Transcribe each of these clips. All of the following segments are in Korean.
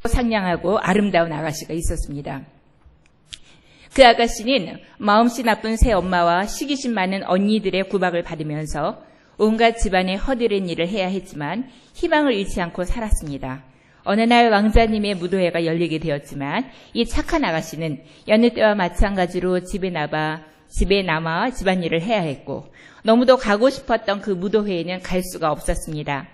상냥하고 아름다운 아가씨가 있었습니다. 그 아가씨는 마음씨 나쁜 새 엄마와 시기심 많은 언니들의 구박을 받으면서 온갖 집안의 허드렛 일을 해야 했지만 희망을 잃지 않고 살았습니다. 어느 날 왕자님의 무도회가 열리게 되었지만 이 착한 아가씨는 여느 때와 마찬가지로 집에 남아 집안일을 해야 했고 너무도 가고 싶었던 그 무도회에는 갈 수가 없었습니다.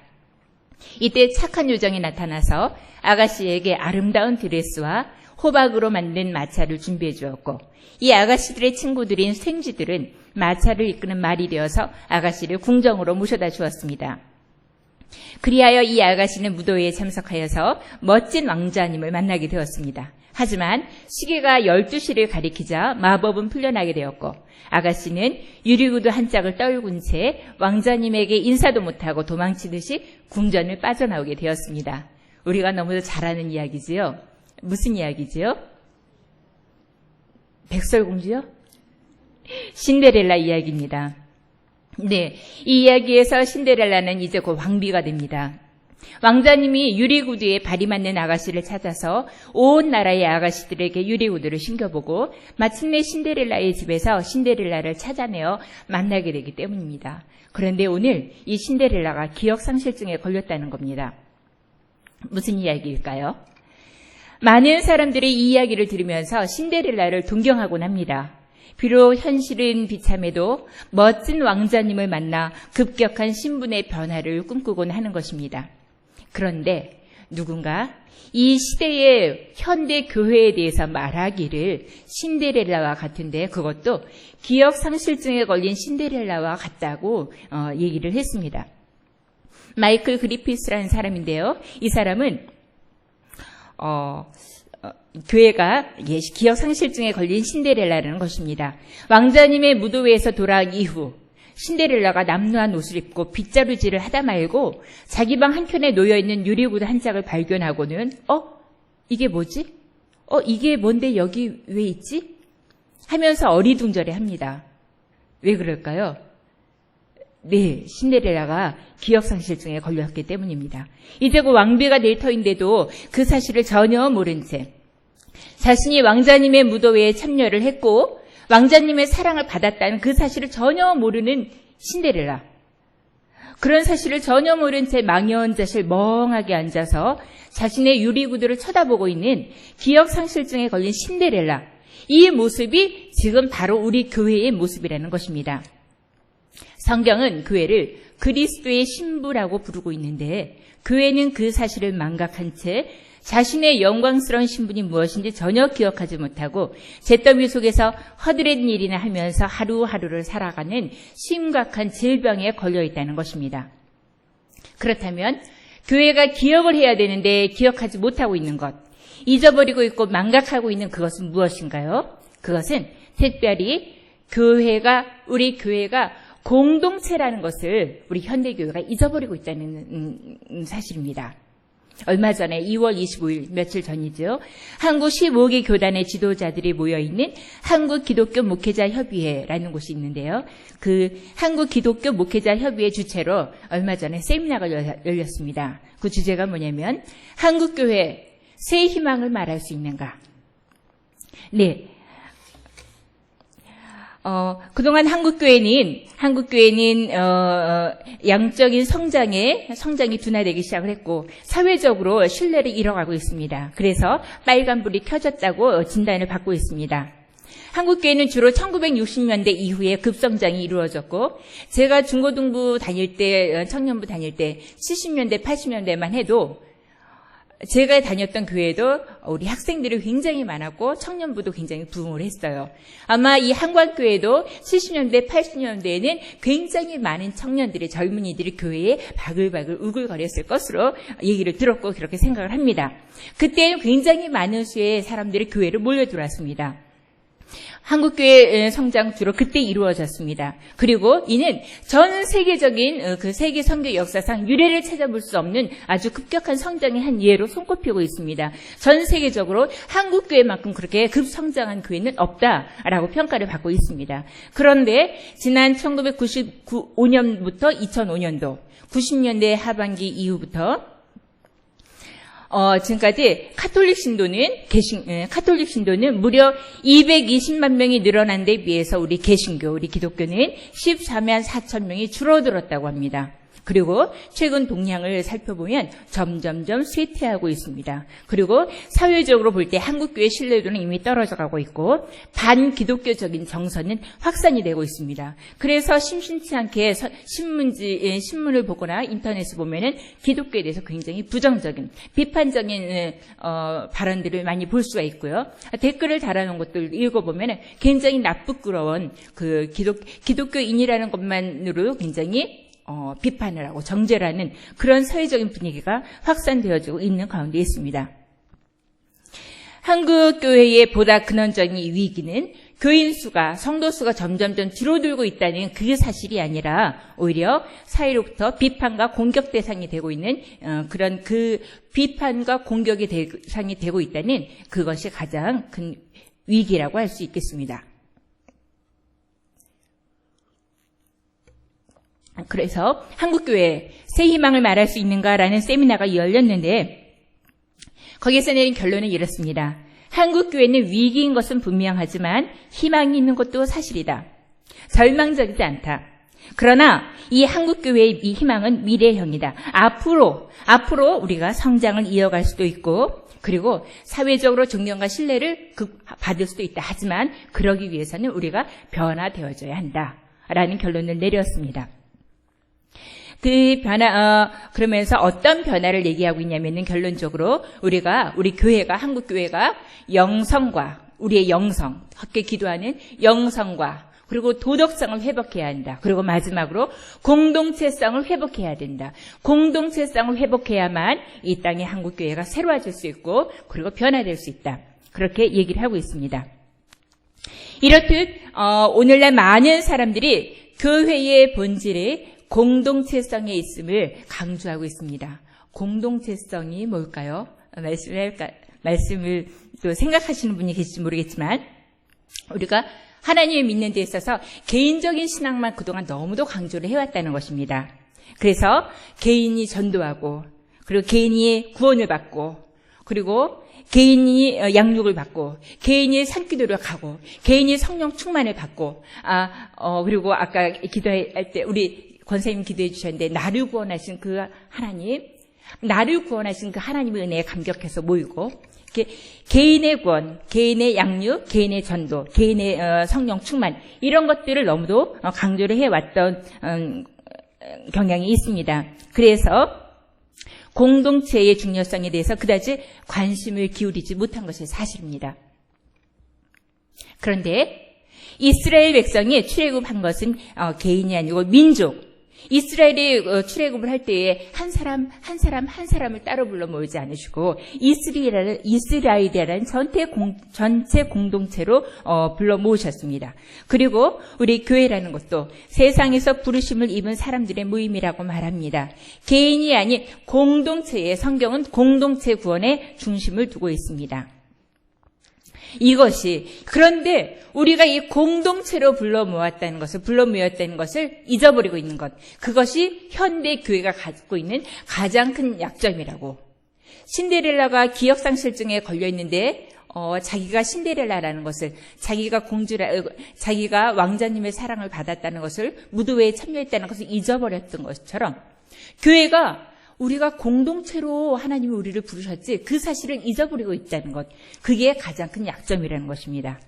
이때 착한 요정이 나타나서 아가씨에게 아름다운 드레스와 호박으로 만든 마차를 준비해 주었고 이 아가씨들의 친구들인 생쥐들은 마차를 이끄는 말이 되어서 아가씨를 궁정으로 모셔다 주었습니다. 그리하여 이 아가씨는 무도회에 참석하여서 멋진 왕자님을 만나게 되었습니다. 하지만 시계가 12시를 가리키자 마법은 풀려나게 되었고 아가씨는 유리구두 한 짝을 떨군 채 왕자님에게 인사도 못하고 도망치듯이 궁전을 빠져나오게 되었습니다. 우리가 너무도 잘 아는 이야기지요. 무슨 이야기지요? 백설공주요? 신데렐라 이야기입니다. 네, 이 이야기에서 신데렐라는 이제 곧 왕비가 됩니다. 왕자님이 유리구두에 발이 맞는 아가씨를 찾아서 온 나라의 아가씨들에게 유리구두를 신겨보고 마침내 신데렐라의 집에서 신데렐라를 찾아내어 만나게 되기 때문입니다. 그런데 오늘 이 신데렐라가 기억상실증에 걸렸다는 겁니다. 무슨 이야기일까요? 많은 사람들이 이 이야기를 들으면서 신데렐라를 동경하곤 합니다. 비록 현실은 비참해도 멋진 왕자님을 만나 급격한 신분의 변화를 꿈꾸곤 하는 것입니다. 그런데 누군가 이 시대의 현대 교회에 대해서 말하기를 신데렐라와 같은데 그것도 기억상실증에 걸린 신데렐라와 같다고 얘기를 했습니다. 마이클 그리피스라는 사람인데요. 이 사람은 교회가 기억상실증에 걸린 신데렐라라는 것입니다. 왕자님의 무도회에서 돌아온 이후 신데렐라가 남루한 옷을 입고 빗자루질을 하다 말고 자기 방 한켠에 놓여있는 유리구두 한 짝을 발견하고는 이게 뭐지? 이게 뭔데 여기 왜 있지? 하면서 어리둥절해합니다. 왜 그럴까요? 네, 신데렐라가 기억상실증에 걸렸기 때문입니다. 이제 곧 왕비가 될 터인데도 그 사실을 전혀 모른 채 자신이 왕자님의 무도회에 참여를 했고 왕자님의 사랑을 받았다는 그 사실을 전혀 모르는 신데렐라. 그런 사실을 전혀 모른 채 망연자실 멍하게 앉아서 자신의 유리구두를 쳐다보고 있는 기억상실증에 걸린 신데렐라. 이 모습이 지금 바로 우리 교회의 모습이라는 것입니다. 성경은 교회를 그리스도의 신부라고 부르고 있는데 교회는 그 사실을 망각한 채 자신의 영광스러운 신분이 무엇인지 전혀 기억하지 못하고 잿더미 속에서 허드렛 일이나 하면서 하루하루를 살아가는 심각한 질병에 걸려 있다는 것입니다. 그렇다면 교회가 기억을 해야 되는데 기억하지 못하고 있는 것, 잊어버리고 있고 망각하고 있는 그것은 무엇인가요? 그것은 특별히 우리 교회가 공동체라는 것을 우리 현대교회가 잊어버리고 있다는 사실입니다. 얼마 전에 2월 25일 며칠 전이죠. 한국 15개 교단의 지도자들이 모여있는 한국기독교 목회자협의회라는 곳이 있는데요. 그 한국기독교 목회자협의회 주최로 얼마 전에 세미나가 열렸습니다. 그 주제가 뭐냐면 한국교회 새 희망을 말할 수 있는가. 네. 그동안 한국교회는 양적인 성장이 둔화되기 시작을 했고 사회적으로 신뢰를 잃어가고 있습니다. 그래서 빨간불이 켜졌다고 진단을 받고 있습니다. 한국교회는 주로 1960년대 이후에 급성장이 이루어졌고 제가 중고등부 다닐 때, 청년부 다닐 때 70년대, 80년대만 해도 제가 다녔던 교회도 우리 학생들이 굉장히 많았고 청년부도 굉장히 부흥을 했어요. 아마 이 한국교회도 70년대, 80년대에는 굉장히 많은 청년들이, 젊은이들이 교회에 바글바글 우글거렸을 것으로 얘기를 들었고 그렇게 생각을 합니다. 그때 굉장히 많은 수의 사람들이 교회로 몰려들어왔습니다. 한국교회 성장 주로 그때 이루어졌습니다. 그리고 이는 전 세계적인 그 세계 선교 역사상 유례를 찾아볼 수 없는 아주 급격한 성장의 한 예로 손꼽히고 있습니다. 전 세계적으로 한국교회만큼 그렇게 급성장한 교회는 없다라고 평가를 받고 있습니다. 그런데 지난 1995년부터 2005년도 90년대 하반기 이후부터 지금까지 카톨릭 신도는 무려 220만 명이 늘어난 데 비해서 우리 기독교는 14만 4천 명이 줄어들었다고 합니다. 그리고 최근 동향을 살펴보면 점점점 쇠퇴하고 있습니다. 그리고 사회적으로 볼 때 한국교회 신뢰도는 이미 떨어져 가고 있고 반기독교적인 정서는 확산이 되고 있습니다. 그래서 심심치 않게 신문을 보거나 인터넷을 보면은 기독교에 대해서 굉장히 부정적인, 비판적인 발언들을 많이 볼 수가 있고요. 댓글을 달아놓은 것들 읽어보면은 굉장히 나쁘끄러운 그 기독교인이라는 것만으로 굉장히 비판을 하고 정죄를 하는 그런 사회적인 분위기가 확산되어지고 있는 가운데 있습니다. 한국 교회의 보다 근원적인 위기는 교인 수가, 성도 수가 점점점 줄어들고 있다는 그 사실이 아니라 오히려 사회로부터 비판과 공격 대상이 되고 있는 그런 그 비판과 공격의 대상이 되고 있다는 그것이 가장 큰 위기라고 할 수 있겠습니다. 그래서 한국교회 새 희망을 말할 수 있는가라는 세미나가 열렸는데 거기에서 내린 결론은 이렇습니다. 한국교회는 위기인 것은 분명하지만 희망이 있는 것도 사실이다. 절망적이지 않다. 그러나 이 한국교회의 이 희망은 미래형이다. 앞으로 우리가 성장을 이어갈 수도 있고 그리고 사회적으로 존경과 신뢰를 받을 수도 있다. 하지만 그러기 위해서는 우리가 변화되어져야 한다라는 결론을 내렸습니다. 그러면서 어떤 변화를 얘기하고 있냐면은 결론적으로 우리 교회가, 한국교회가 우리의 영성, 함께 기도하는 영성과 그리고 도덕성을 회복해야 한다. 그리고 마지막으로 공동체성을 회복해야 된다. 공동체성을 회복해야만 이 땅의 한국교회가 새로워질 수 있고 그리고 변화될 수 있다. 그렇게 얘기를 하고 있습니다. 이렇듯 오늘날 많은 사람들이 교회의 본질이 공동체성에 있음을 강조하고 있습니다. 공동체성이 뭘까요? 말씀을 또 생각하시는 분이 계실지 모르겠지만 우리가 하나님을 믿는 데 있어서 개인적인 신앙만 그동안 너무도 강조를 해왔다는 것입니다. 그래서 개인이 전도하고 그리고 개인이 구원을 받고 그리고 개인이 양육을 받고 개인이 산기도를 가고 개인이 성령 충만을 받고 그리고 아까 기도할 때 우리 권사님 기도해 주셨는데 나를 구원하신 그 하나님의 은혜에 감격해서 모이고 개인의 구원, 개인의 양육, 개인의 전도, 개인의 성령 충만 이런 것들을 너무도 강조를 해왔던 경향이 있습니다. 그래서 공동체의 중요성에 대해서 그다지 관심을 기울이지 못한 것이 사실입니다. 그런데 이스라엘 백성이 출애굽한 것은 개인이 아니고 민족. 이스라엘이 출애굽을 할 때에 한 사람을 따로 불러 모으지 않으시고 이스라엘이라는 전체 공동체로 불러 모으셨습니다. 그리고 우리 교회라는 것도 세상에서 부르심을 입은 사람들의 모임이라고 말합니다. 개인이 아닌 공동체의 성경은 공동체 구원에 중심을 두고 있습니다. 그런데 우리가 이 공동체로 불러 모였다는 것을 잊어버리고 있는 것. 그것이 현대 교회가 갖고 있는 가장 큰 약점이라고. 신데렐라가 기억상실증에 걸려 있는데, 자기가 신데렐라라는 것을, 자기가 왕자님의 사랑을 받았다는 것을, 무도회에 참여했다는 것을 잊어버렸던 것처럼, 교회가 우리가 공동체로 하나님이 우리를 부르셨지 그 사실을 잊어버리고 있다는 것. 그게 가장 큰 약점이라는 것입니다.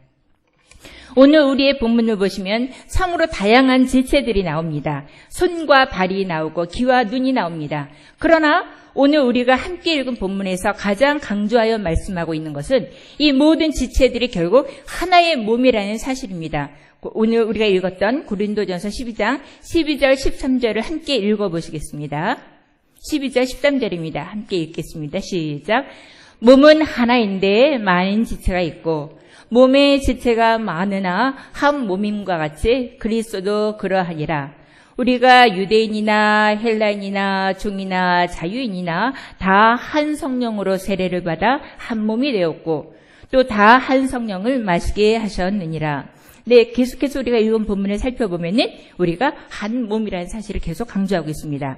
오늘 우리의 본문을 보시면 참으로 다양한 지체들이 나옵니다. 손과 발이 나오고 귀와 눈이 나옵니다. 그러나 오늘 우리가 함께 읽은 본문에서 가장 강조하여 말씀하고 있는 것은 이 모든 지체들이 결국 하나의 몸이라는 사실입니다. 오늘 우리가 읽었던 고린도전서 12장 12절 13절을 함께 읽어보시겠습니다. 12절 13절입니다. 함께 읽겠습니다. 시작. 몸은 하나인데 많은 지체가 있고 몸의 지체가 많으나 한 몸임과 같이 그리스도도 그러하니라. 우리가 유대인이나 헬라인이나 종이나 자유인이나 다 한 성령으로 세례를 받아 한 몸이 되었고 또 다 한 성령을 마시게 하셨느니라. 네, 계속해서 우리가 읽은 본문을 살펴보면은 우리가 한 몸이라는 사실을 계속 강조하고 있습니다.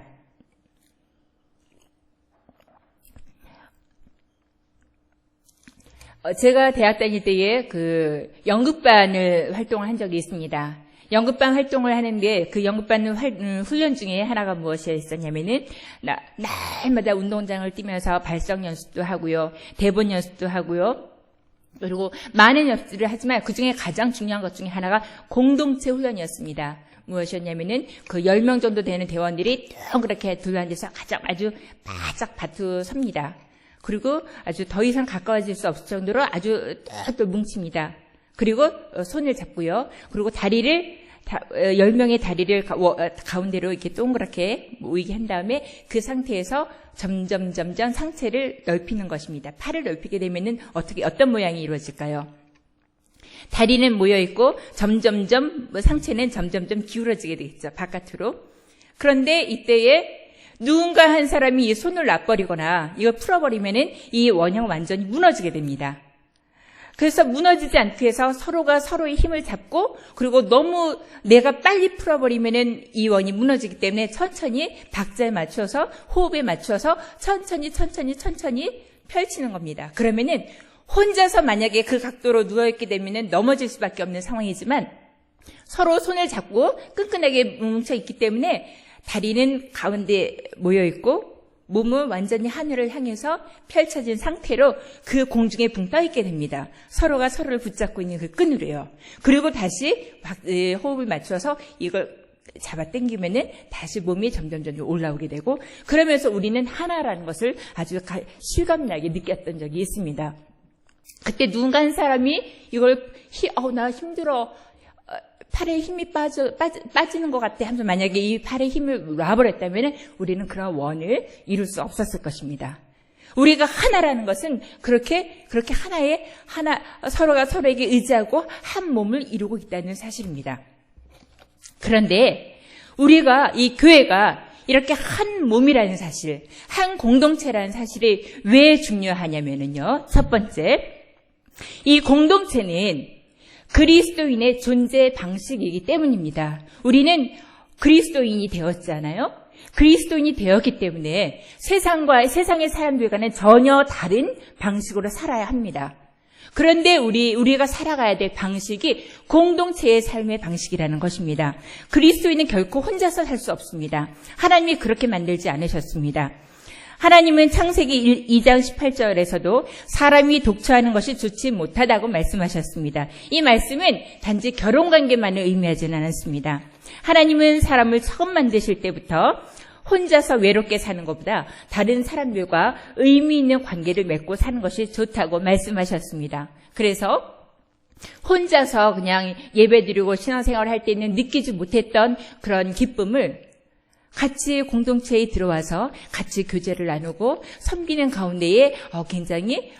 제가 대학 다닐 때에 그 연극반을 활동을 한 적이 있습니다. 연극반 활동을 하는데 그 연극반 훈련 중에 하나가 무엇이었냐면은 날마다 운동장을 뛰면서 발성 연습도 하고요. 대본 연습도 하고요. 그리고 많은 연습들을 하지만 그중에 가장 중요한 것 중에 하나가 공동체 훈련이었습니다. 무엇이었냐면은 그 10명 정도 되는 대원들이 동그랗게 둘러앉아서 아주 바짝 다투섭니다. 그리고 아주 더 이상 가까워질 수 없을 정도로 아주 또 뭉칩니다. 그리고 손을 잡고요. 그리고 다리를 10명의 다리를 가운데로 이렇게 동그랗게 모이게 한 다음에 그 상태에서 점점 상체를 넓히는 것입니다. 팔을 넓히게 되면은 어떤 모양이 이루어질까요? 다리는 모여 있고 상체는 점점 기울어지게 되겠죠. 바깥으로. 그런데 이때에 누군가 한 사람이 이 손을 놔버리거나 이걸 풀어버리면은 이 원형 완전히 무너지게 됩니다. 그래서 무너지지 않기 위해서 서로가 서로의 힘을 잡고 그리고 너무 내가 빨리 풀어버리면은 이 원이 무너지기 때문에 천천히 박자에 맞춰서 호흡에 맞춰서 천천히 펼치는 겁니다. 그러면은 혼자서 만약에 그 각도로 누워있게 되면은 넘어질 수밖에 없는 상황이지만 서로 손을 잡고 끈끈하게 뭉쳐있기 때문에 다리는 가운데 모여있고 몸은 완전히 하늘을 향해서 펼쳐진 상태로 그 공중에 붕 떠있게 됩니다. 서로가 서로를 붙잡고 있는 그 끈으로요. 그리고 다시 호흡을 맞춰서 이걸 잡아당기면은 다시 몸이 점점 올라오게 되고 그러면서 우리는 하나라는 것을 아주 실감나게 느꼈던 적이 있습니다. 그때 누군가 한 사람이 이걸 나 힘들어. 팔에 힘이 빠지는 것 같아 하면서 만약에 이 팔에 힘을 놔버렸다면 우리는 그런 원을 이룰 수 없었을 것입니다. 우리가 하나라는 것은 그렇게 서로가 서로에게 의지하고 한 몸을 이루고 있다는 사실입니다. 그런데 우리가 이 교회가 이렇게 한 몸이라는 사실, 한 공동체라는 사실이 왜 중요하냐면요. 첫 번째, 이 공동체는 그리스도인의 존재 방식이기 때문입니다. 우리는 그리스도인이 되었잖아요. 그리스도인이 되었기 때문에 세상의 사람들과는 전혀 다른 방식으로 살아야 합니다. 그런데 우리가 살아가야 될 방식이 공동체의 삶의 방식이라는 것입니다. 그리스도인은 결코 혼자서 살 수 없습니다. 하나님이 그렇게 만들지 않으셨습니다. 하나님은 창세기 2장 18절에서도 사람이 독처하는 것이 좋지 못하다고 말씀하셨습니다. 이 말씀은 단지 결혼관계만을 의미하지는 않았습니다. 하나님은 사람을 처음 만드실 때부터 혼자서 외롭게 사는 것보다 다른 사람들과 의미 있는 관계를 맺고 사는 것이 좋다고 말씀하셨습니다. 그래서 혼자서 그냥 예배드리고 신앙생활을 할 때는 느끼지 못했던 그런 기쁨을 같이 공동체에 들어와서 같이 교제를 나누고 섬기는 가운데에 굉장히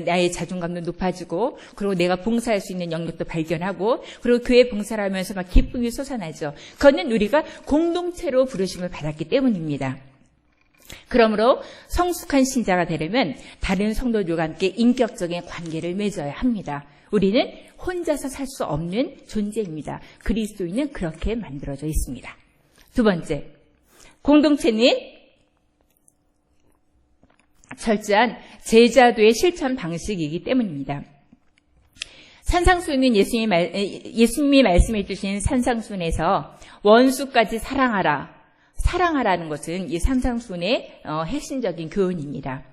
나의 자존감도 높아지고 그리고 내가 봉사할 수 있는 영역도 발견하고 그리고 교회 봉사를 하면서 막 기쁨이 솟아나죠. 그거는 우리가 공동체로 부르심을 받았기 때문입니다. 그러므로 성숙한 신자가 되려면 다른 성도들과 함께 인격적인 관계를 맺어야 합니다. 우리는 혼자서 살 수 없는 존재입니다. 그리스도인은 그렇게 만들어져 있습니다. 두 번째, 공동체는 철저한 제자도의 실천 방식이기 때문입니다. 산상수훈은 예수님이 말씀해 주신 산상수훈에서 원수까지 사랑하라는 것은 이 산상수훈의 핵심적인 교훈입니다.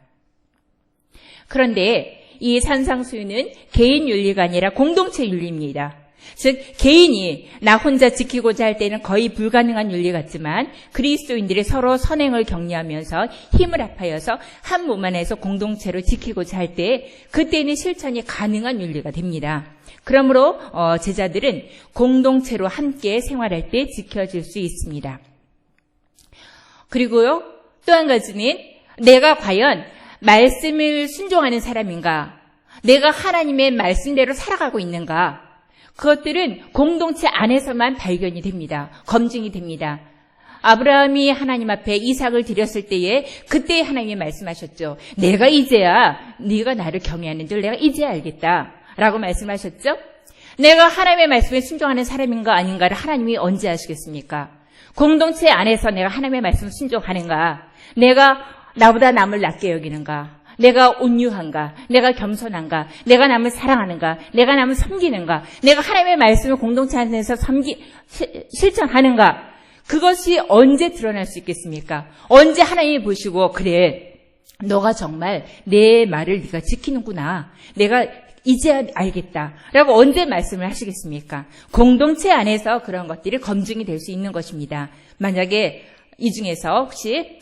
그런데 이 산상수훈은 개인 윤리가 아니라 공동체 윤리입니다. 즉 개인이 나 혼자 지키고자 할 때는 거의 불가능한 윤리 같지만 그리스도인들이 서로 선행을 격려하면서 힘을 합하여서 한 몸 안에서 공동체로 지키고자 할 때 그때는 실천이 가능한 윤리가 됩니다. 그러므로 제자들은 공동체로 함께 생활할 때 지켜질 수 있습니다. 그리고요, 또 한 가지는 내가 과연 말씀을 순종하는 사람인가? 내가 하나님의 말씀대로 살아가고 있는가? 그것들은 공동체 안에서만 발견이 됩니다. 검증이 됩니다. 아브라함이 하나님 앞에 이삭을 드렸을 때에 그때 하나님이 말씀하셨죠. 내가 이제야 네가 나를 경외하는 줄 내가 이제야 알겠다 라고 말씀하셨죠. 내가 하나님의 말씀에 순종하는 사람인가 아닌가를 하나님이 언제 아시겠습니까? 공동체 안에서 내가 하나님의 말씀을 순종하는가, 내가 나보다 남을 낮게 여기는가, 내가 온유한가? 내가 겸손한가? 내가 남을 사랑하는가? 내가 남을 섬기는가? 내가 하나님의 말씀을 공동체 안에서 실천하는가? 그것이 언제 드러날 수 있겠습니까? 언제 하나님이 보시고 그래, 너가 정말 내 말을 네가 지키는구나. 내가 이제 알겠다. 라고 언제 말씀을 하시겠습니까? 공동체 안에서 그런 것들이 검증이 될 수 있는 것입니다. 만약에 이 중에서 혹시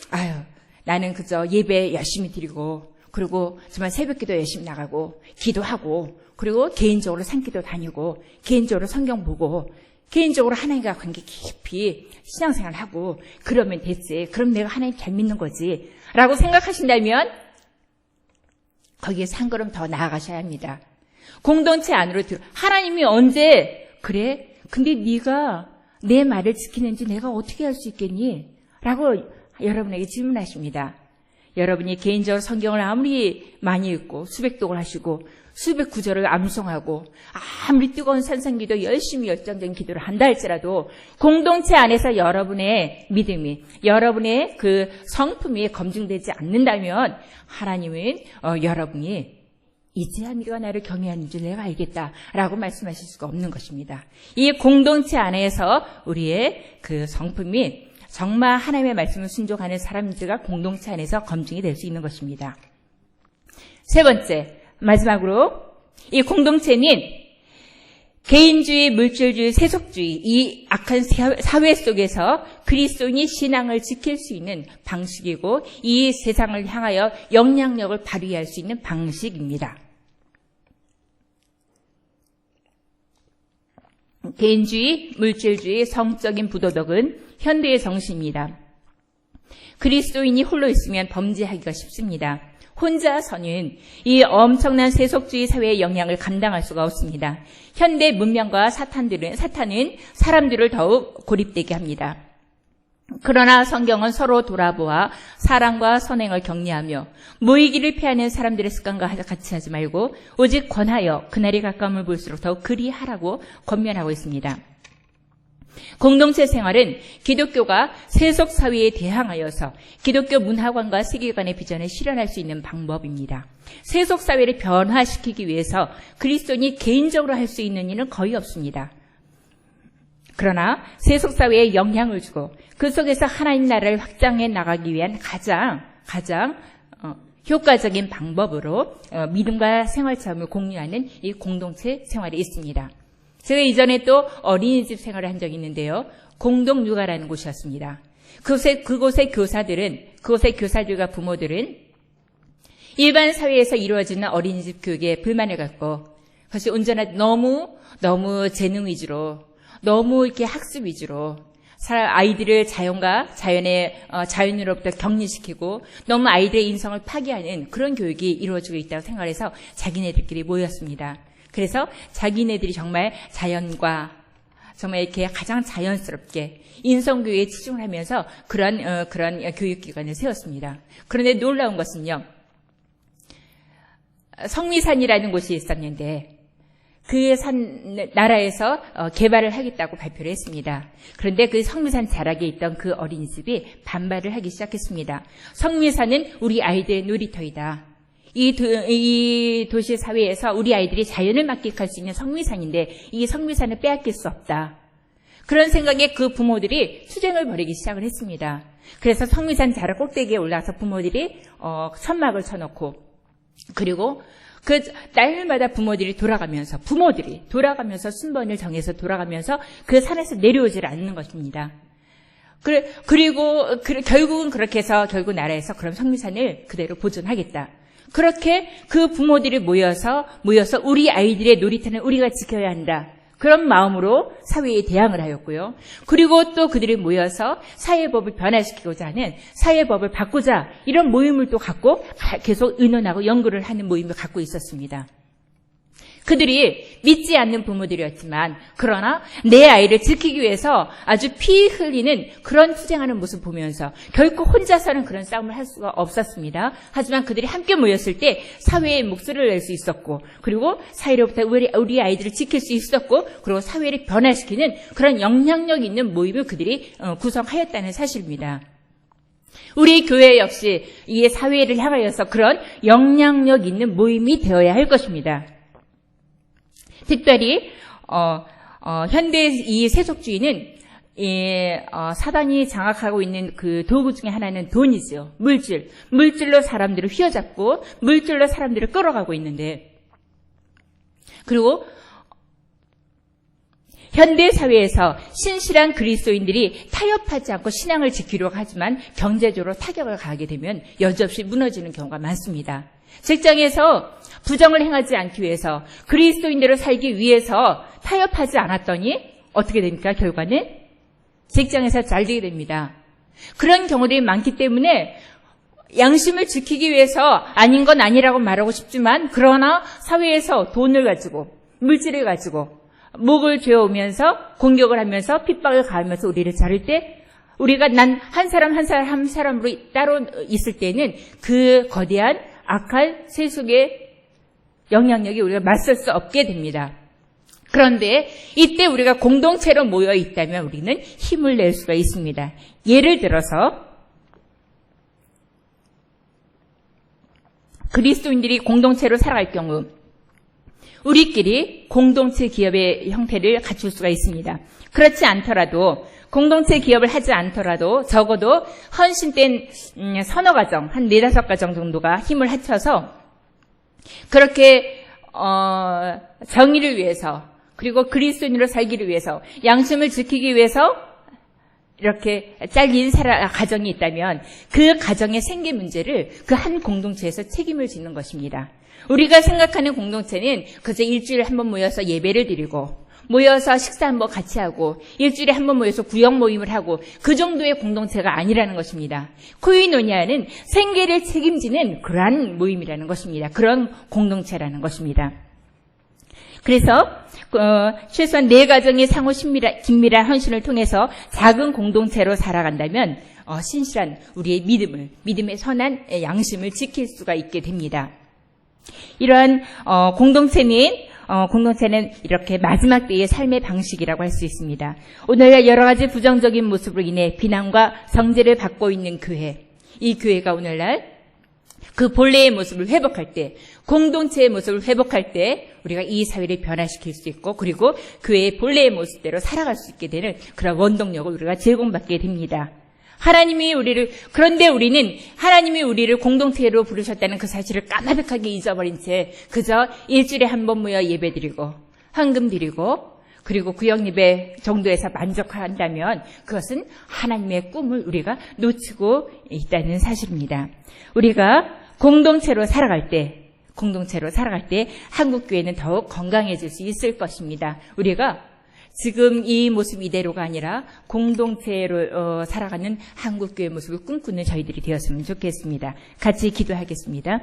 나는 그저 예배 열심히 드리고 그리고 정말 새벽기도 열심히 나가고 기도하고 그리고 개인적으로 산기도 다니고 개인적으로 성경 보고 개인적으로 하나님과 관계 깊이 신앙생활을 하고 그러면 됐지. 그럼 내가 하나님 잘 믿는 거지. 라고 생각하신다면 거기에서 한 걸음 더 나아가셔야 합니다. 공동체 안으로 하나님이 언제 그래? 근데 네가 내 말을 지키는지 내가 어떻게 할 수 있겠니? 라고 여러분에게 질문하십니다. 여러분이 개인적으로 성경을 아무리 많이 읽고 수백 독을 하시고 수백 구절을 암송하고 아무리 뜨거운 산상기도 열심히 열정적인 기도를 한다 할지라도 공동체 안에서 여러분의 믿음이 여러분의 그 성품이 검증되지 않는다면 하나님은 여러분이 이제야 네가 나를 경외하는 줄 내가 알겠다라고 말씀하실 수가 없는 것입니다. 이 공동체 안에서 우리의 그 성품이 정말 하나님의 말씀을 순종하는 사람들과 공동체 안에서 검증이 될 수 있는 것입니다. 세 번째, 마지막으로 이 공동체는 개인주의, 물질주의, 세속주의 이 악한 사회 속에서 그리스도인이 신앙을 지킬 수 있는 방식이고 이 세상을 향하여 영향력을 발휘할 수 있는 방식입니다. 개인주의, 물질주의, 성적인 부도덕은 현대의 정신입니다. 그리스도인이 홀로 있으면 범죄하기가 쉽습니다. 혼자서는 이 엄청난 세속주의 사회의 영향을 감당할 수가 없습니다. 현대 문명과 사탄은 사람들을 더욱 고립되게 합니다. 그러나 성경은 서로 돌아보아 사랑과 선행을 격려하며 모이기를 피하는 사람들의 습관과 같이 하지 말고 오직 권하여 그날이 가까움을 볼수록 더욱 그리하라고 권면하고 있습니다. 공동체 생활은 기독교가 세속 사회에 대항하여서 기독교 문화관과 세계관의 비전을 실현할 수 있는 방법입니다. 세속 사회를 변화시키기 위해서 그리스도인이 개인적으로 할 수 있는 일은 거의 없습니다. 그러나 세속 사회에 영향을 주고 그 속에서 하나님 나라를 확장해 나가기 위한 가장 효과적인 방법으로 믿음과 생활 체험을 공유하는 이 공동체 생활이 있습니다. 제가 이전에 또 어린이집 생활을 한 적이 있는데요. 공동육아라는 곳이었습니다. 그곳의 교사들과 부모들은 일반 사회에서 이루어지는 어린이집 교육에 불만을 갖고 그것이 온전한 너무 재능 위주로 너무 이렇게 학습 위주로 아이들을 자연으로부터 격리시키고 너무 아이들의 인성을 파괴하는 그런 교육이 이루어지고 있다고 생각해서 자기네들끼리 모였습니다. 그래서 자기네들이 정말 자연과 정말 이렇게 가장 자연스럽게 인성교육에 치중을 하면서 그런 교육기관을 세웠습니다. 그런데 놀라운 것은요. 성미산이라는 곳이 있었는데 그 나라에서 개발을 하겠다고 발표를 했습니다. 그런데 그 성미산 자락에 있던 그 어린이집이 반발을 하기 시작했습니다. 성미산은 우리 아이들의 놀이터이다. 이 도시 사회에서 우리 아이들이 자연을 만끽할 수 있는 성미산인데 이 성미산을 빼앗길 수 없다. 그런 생각에 그 부모들이 투쟁을 벌이기 시작을 했습니다. 그래서 성미산 자락 꼭대기에 올라가서 부모들이 천막을 쳐놓고 그리고 그 날마다 부모들이 돌아가면서 순번을 정해서 돌아가면서 그 산에서 내려오질 않는 것입니다. 그리고 결국은 그렇게 해서 결국 나라에서 그런 성미산을 그대로 보존하겠다. 그렇게 그 부모들이 모여서 우리 아이들의 놀이터는 우리가 지켜야 한다. 그런 마음으로 사회에 대항을 하였고요. 그리고 또 그들이 모여서 사회법을 변화시키고자 하는 사회법을 바꾸자 이런 모임을 또 갖고 계속 의논하고 연구를 하는 모임을 갖고 있었습니다. 그들이 믿지 않는 부모들이었지만 그러나 내 아이를 지키기 위해서 아주 피 흘리는 그런 투쟁하는 모습을 보면서 결코 혼자서는 그런 싸움을 할 수가 없었습니다. 하지만 그들이 함께 모였을 때 사회의 목소리를 낼 수 있었고 그리고 사회로부터 우리 아이들을 지킬 수 있었고 그리고 사회를 변화시키는 그런 영향력 있는 모임을 그들이 구성하였다는 사실입니다. 우리 교회 역시 이 사회를 향하여서 그런 영향력 있는 모임이 되어야 할 것입니다. 특별히 현대 이 세속주의는 사단이 장악하고 있는 그 도구 중에 하나는 돈이죠. 물질로 사람들을 휘어잡고 물질로 사람들을 끌어가고 있는데, 그리고 현대 사회에서 신실한 그리스도인들이 타협하지 않고 신앙을 지키려고 하지만 경제적으로 타격을 가하게 되면 여지없이 무너지는 경우가 많습니다. 직장에서 부정을 행하지 않기 위해서 그리스도인대로 살기 위해서 타협하지 않았더니 어떻게 됩니까? 결과는 직장에서 잘되게 됩니다. 그런 경우들이 많기 때문에 양심을 지키기 위해서 아닌 건 아니라고 말하고 싶지만, 그러나 사회에서 돈을 가지고 물질을 가지고 목을 죄어오면서 공격을 하면서 핍박을 가하면서 우리를 자를 때, 우리가 난 한 사람으로 따로 있을 때는 그 거대한 악한 세속의 영향력이 우리가 맞설 수 없게 됩니다. 그런데 이때 우리가 공동체로 모여 있다면 우리는 힘을 낼 수가 있습니다. 예를 들어서 그리스도인들이 공동체로 살아갈 경우 우리끼리 공동체 기업의 형태를 갖출 수가 있습니다. 그렇지 않더라도, 공동체 기업을 하지 않더라도 적어도 헌신된 서너 가정, 한 4-5가정 정도가 힘을 합쳐서 그렇게 정의를 위해서, 그리고 그리스도인으로 살기를 위해서, 양심을 지키기 위해서 이렇게 잘린 가정이 있다면 그 가정의 생계 문제를 그 한 공동체에서 책임을 지는 것입니다. 우리가 생각하는 공동체는 그저 일주일에 한 번 모여서 예배를 드리고, 모여서 식사 한번 같이 하고, 일주일에 한 번 모여서 구역 모임을 하고, 그 정도의 공동체가 아니라는 것입니다. 코이노니아는 생계를 책임지는 그러한 모임이라는 것입니다. 그런 공동체라는 것입니다. 그래서 최소한 4가정이 상호 긴밀한 헌신을 통해서 작은 공동체로 살아간다면 신실한 우리의 믿음의 선한 양심을 지킬 수가 있게 됩니다. 이러한 공동체는 이렇게 마지막 때의 삶의 방식이라고 할 수 있습니다. 오늘날 여러 가지 부정적인 모습으로 인해 비난과 정죄를 받고 있는 교회, 이 교회가 오늘날 그 본래의 모습을 회복할 때, 공동체의 모습을 회복할 때 우리가 이 사회를 변화시킬 수 있고, 그리고 교회의 본래의 모습대로 살아갈 수 있게 되는 그런 원동력을 우리가 제공받게 됩니다. 그런데 우리는 하나님이 우리를 공동체로 부르셨다는 그 사실을 까마득하게 잊어버린 채 그저 일주일에 한 번 모여 예배드리고 헌금 드리고 그리고 구역 예배 정도에서 만족한다면 그것은 하나님의 꿈을 우리가 놓치고 있다는 사실입니다. 우리가 공동체로 살아갈 때 한국교회는 더욱 건강해질 수 있을 것입니다. 우리가 지금 이 모습 이대로가 아니라 공동체로 살아가는 한국교회 모습을 꿈꾸는 저희들이 되었으면 좋겠습니다. 같이 기도하겠습니다.